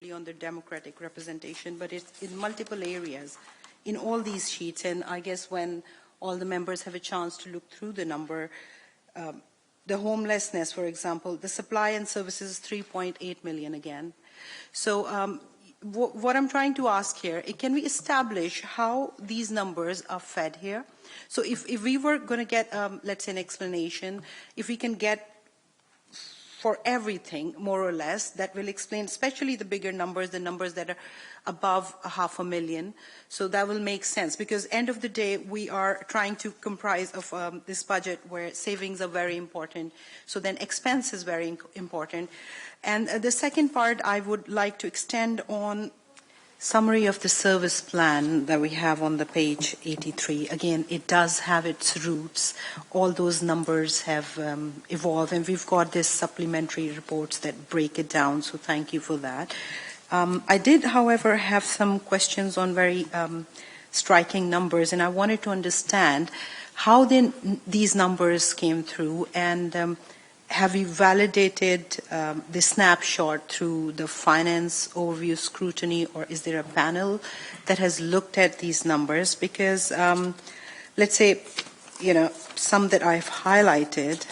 specifically on the democratic representation, but it's in multiple areas in all these sheets. And I guess when all the members have a chance to look through the number, the homelessness, for example, the supply and services, 3.8 million again. So what I'm trying to ask here, can we establish how these numbers are fed here? So if we were going to get, let's say, an explanation, if we can get for everything, more or less, that will explain, especially the bigger numbers, the numbers that are above 500,000. So that will make sense, because end of the day, we are trying to comprise of this budget where savings are very important. So then expense is very important. And the second part, I would like to extend on summary of the service plan that we have on the page 83. Again, it does have its roots. All those numbers have evolved, and we've got this supplementary reports that break it down, so thank you for that. I did, however, have some questions on very striking numbers, and I wanted to understand how then these numbers came through, and have you validated the snapshot through the finance overview scrutiny, or is there a panel that has looked at these numbers? Because let's say, some that I've highlighted,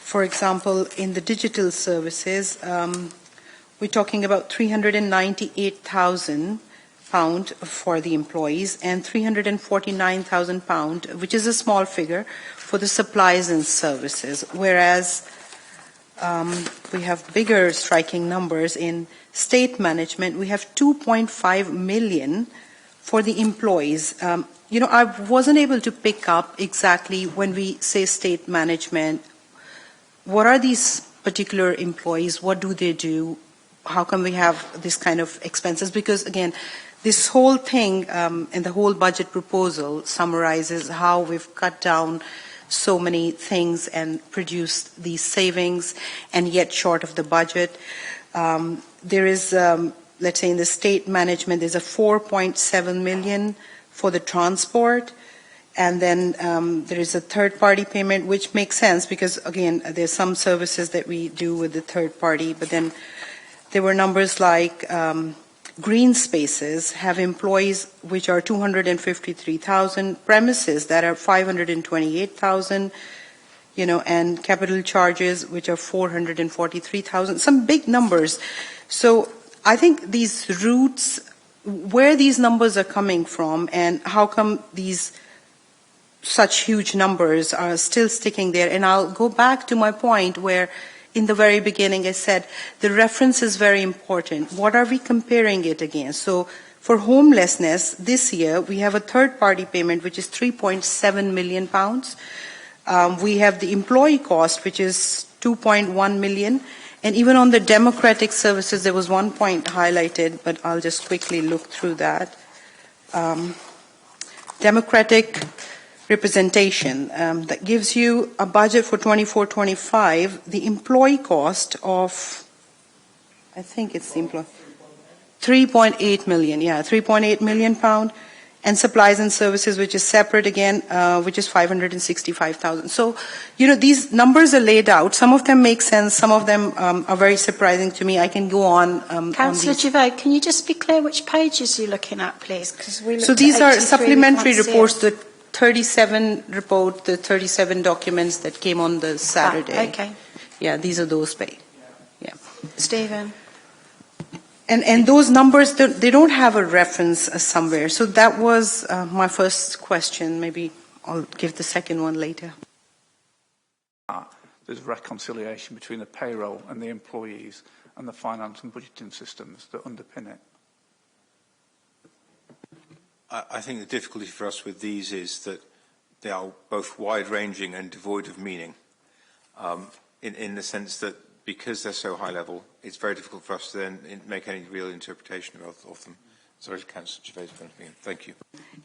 for example, in the digital services, we're talking about 398,000 pound for the employees and 349,000 pound, which is a small figure, for the supplies and services, whereas we have bigger striking numbers in state management. We have 2.5 million for the employees. I wasn't able to pick up exactly when we say state management, what are these particular employees, what do they do, how come we have this kind of expenses? Because again, this whole thing and the whole budget proposal summarizes how we've cut down so many things and produced these savings, and yet short of the budget. There is, let's say in the state management, there's a 4.7 million for the transport, and then there is a third-party payment, which makes sense because, again, there's some services that we do with the third party, but then there were numbers like green spaces have employees which are 253,000, premises that are 528,000, and capital charges which are 443,000, some big numbers. So I think these roots, where these numbers are coming from and how come these such huge numbers are still sticking there. And I'll go back to my point where in the very beginning, I said the reference is very important. What are we comparing it against? So for homelessness, this year, we have a third-party payment, which is 3.7 million pounds. We have the employee cost, which is 2.1 million. And even on the democratic services, there was one point highlighted, but I'll just quickly look through that. Democratic representation, that gives you a budget for 24-25, the employee cost of, I think it's the employee, 3.8 million, 3.8 million pound, and supplies and services, which is separate again, which is 565,000. So, these numbers are laid out. Some of them make sense. Some of them are very surprising to me. I can go on. Councillor Gervais, can you just be clear which pages you're looking at, please? So these are supplementary reports, the 37 report, the 37 documents that came on the Saturday. Okay. Yeah, these are those. Yeah. Stephen. And those numbers, they don't have a reference somewhere. So that was my first question. Maybe I'll give the second one later. There's reconciliation between the payroll and the employees and the finance and budgeting systems that underpin it. I think the difficulty for us with these is that they are both wide-ranging and devoid of meaning, in the sense that because they're so high level, it's very difficult for us to then make any real interpretation of them. Sorry, Councillor Gervais. Thank you.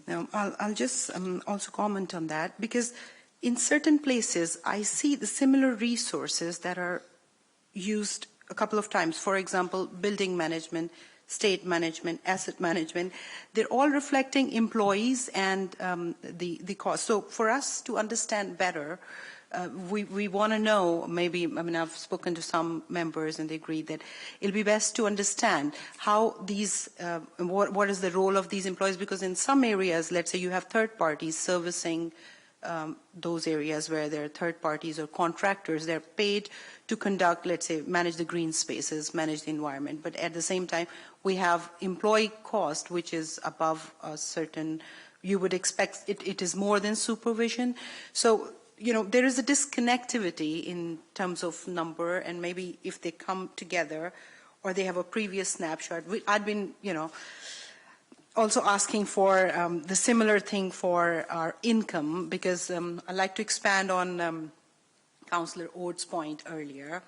Now, I'll just also comment on that, because in certain places, I see the similar resources that are used a couple of times. For example, building management, state management, asset management, they're all reflecting employees and the cost. So for us to understand better, we want to know, maybe, I mean, I've spoken to some members and they agree that it'll be best to understand how these, what is the role of these employees, because in some areas, let's say you have third parties servicing those areas where there are third parties or contractors, they're paid to conduct, let's say, manage the green spaces, manage the environment. But at the same time, we have employee cost, which is above a certain, you would expect it is more than supervision. So, there is a disconnectivity in terms of number, and maybe if they come together or they have a previous snapshot. I'd been, also asking for the similar thing for our income, because I'd like to expand on Councillor Oates' point earlier,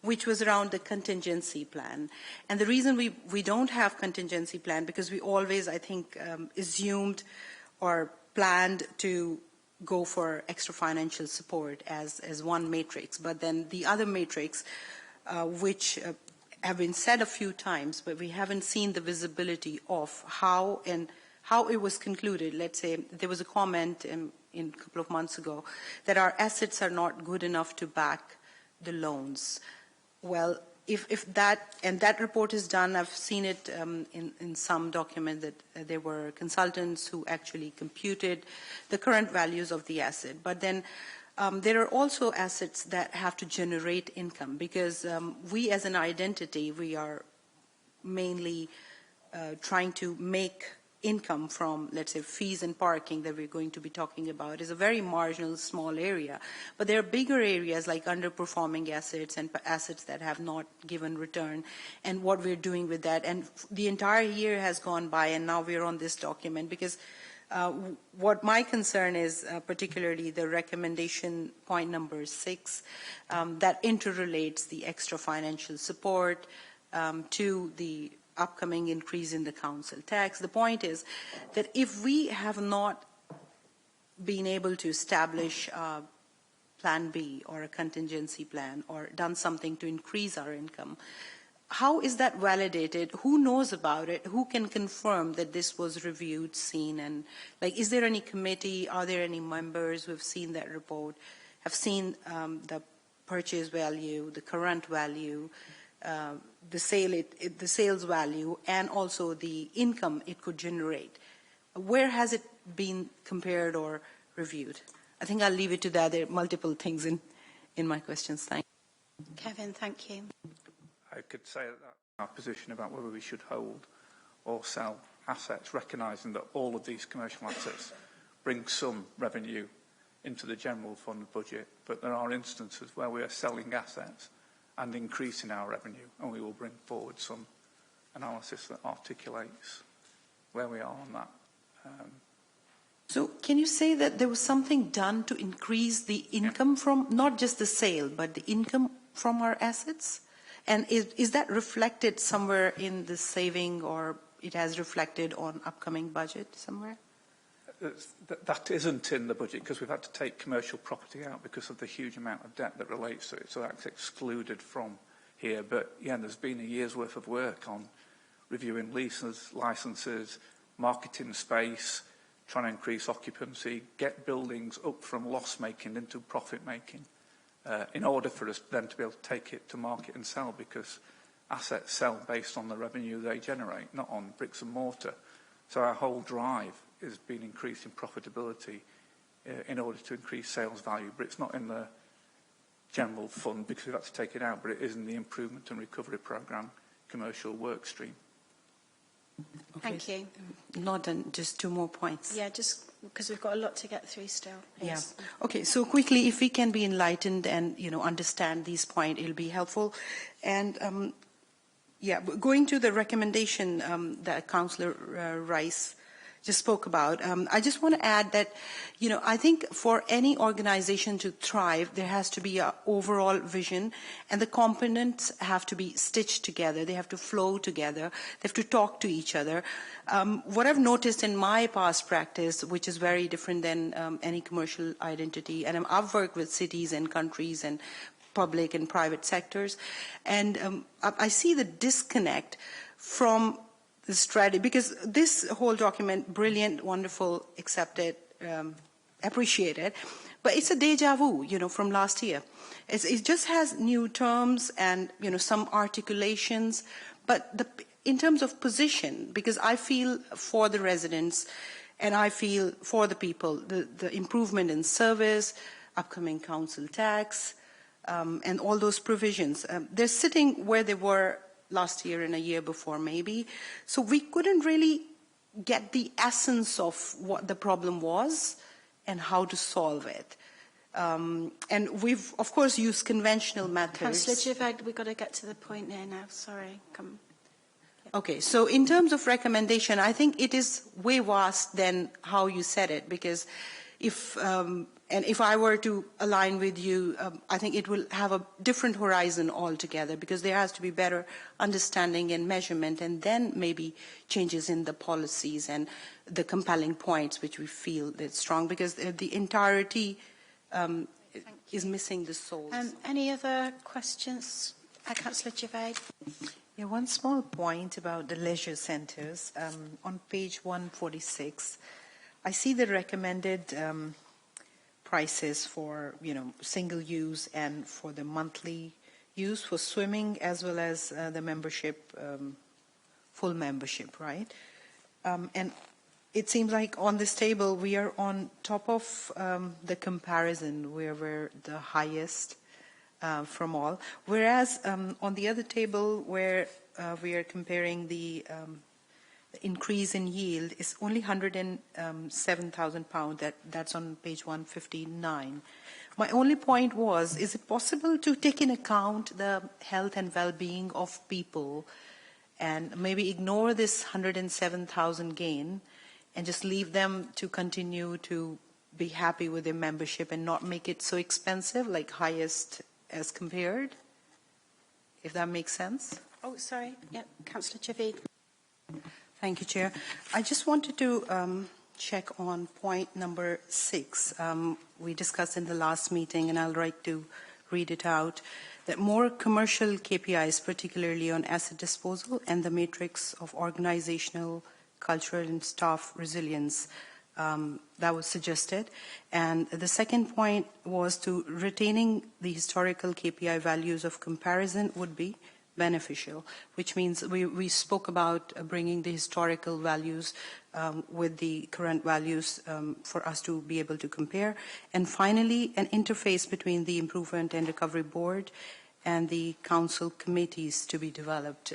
which was around the contingency plan. And the reason we don't have contingency plan, because we always, I think, assumed or planned to go for extra financial support as one matrix. But then the other matrix, which have been said a few times, but we haven't seen the visibility of how it was concluded. Let's say there was a comment in a couple of months ago that our assets are not good enough to back the loans. Well, if that report is done, I've seen it in some document that there were consultants who actually computed the current values of the asset. But then there are also assets that have to generate income, because we as an identity, we are mainly trying to make income from, let's say, fees and parking that we're going to be talking about. Is a very marginal, small area. But there are bigger areas like underperforming assets and assets that have not given return, and what we're doing with that. And the entire year has gone by, and now we're on this document, because what my concern is, particularly the recommendation point number 6, that interrelates the extra financial support to the upcoming increase in the council tax. The point is that if we have not been able to establish a plan B or a contingency plan or done something to increase our income, how is that validated? Who knows about it? Who can confirm that this was reviewed, seen, and is there any committee? Are there any members who have seen that report, have seen the purchase value, the current value, the sales value, and also the income it could generate? Where has it been compared or reviewed? I think I'll leave it to that. There are multiple things in my questions. Thank you. Kevin, thank you. I could say that our position about whether we should hold or sell assets, recognising that all of these commercial assets bring some revenue into the general fund budget, but there are instances where we are selling assets and increasing our revenue, and we will bring forward some analysis that articulates where we are on that. So can you say that there was something done to increase the income from, not just the sale, but the income from our assets? And is that reflected somewhere in the saving, or it has reflected on upcoming budget somewhere? That isn't in the budget, because we've had to take commercial property out because of the huge amount of debt that relates to it, so that's excluded from here. But yeah, there's been a year's worth of work on reviewing leases, licenses, marketing space, trying to increase occupancy, get buildings up from loss-making into profit-making, in order for us then to be able to take it to market and sell, because assets sell based on the revenue they generate, not on bricks and mortar. So our whole drive has been increasing profitability in order to increase sales value, but it's not in the general fund because we've had to take it out, but it is in the improvement and recovery programme commercial work stream. Okay. Thank you. Not done, just 2 more points. Yeah, just because we've got a lot to get through still. Please. Yeah. Okay, so quickly, if we can be enlightened and, understand these points, it'll be helpful. And, going to the recommendation that Councillor Rice just spoke about, I just want to add that, I think for any organization to thrive, there has to be an overall vision, and the components have to be stitched together. They have to flow together. They have to talk to each other. What I've noticed in my past practice, which is very different than any commercial identity, and I've worked with cities and countries and public and private sectors, and I see the disconnect from the strategy, because this whole document, brilliant, wonderful, accepted, appreciated, But it's a deja vu, from last year. It just has new terms and, some articulations. But in terms of position, because I feel for the residents and I feel for the people, the improvement in service, upcoming council tax, and all those provisions, they're sitting where they were last year and a year before maybe. So we couldn't really get the essence of what the problem was and how to solve it. And we've, of course, used conventional methods. Councillor Javed, we've got to get to the point there now. Sorry. Come. Okay, so in terms of recommendation, I think it is way vast than how you said it, because if I were to align with you, I think it will have a different horizon altogether, because there has to be better understanding and measurement, and then maybe changes in the policies and the compelling points which we feel that's strong, because the entirety is missing the soul. Any other questions? Councillor Javed. Yeah, one small point about the leisure centres. On page 146, I see the recommended prices for, single use and for the monthly use for swimming, as well as the membership, full membership, right? And it seems like on this table we are on top of the comparison, where we're the highest from all. Whereas on the other table, where we are comparing the increase in yield, is only £107,000. That's on page 159. My only point was, is it possible to take in account the health and well-being of people and maybe ignore this 107,000 gain and just leave them to continue to be happy with their membership and not make it so expensive, like highest as compared, if that makes sense? Oh, sorry. Yeah, Councillor Javed. Thank you, Chair. I just wanted to check on point number 6. We discussed in the last meeting, and I'll like to read it out, that more commercial KPIs, particularly on asset disposal and the matrix of organizational, cultural, and staff resilience, that was suggested. And the second point was to retaining the historical KPI values of comparison would be beneficial, which means we spoke about bringing the historical values with the current values for us to be able to compare. And finally, an interface between the Improvement and Recovery Board and the council committees to be developed.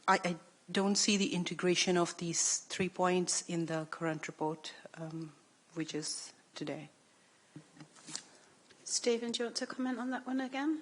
I don't see the integration of these 3 points in the current report, which is today. Stephen, do you want to comment on that one again?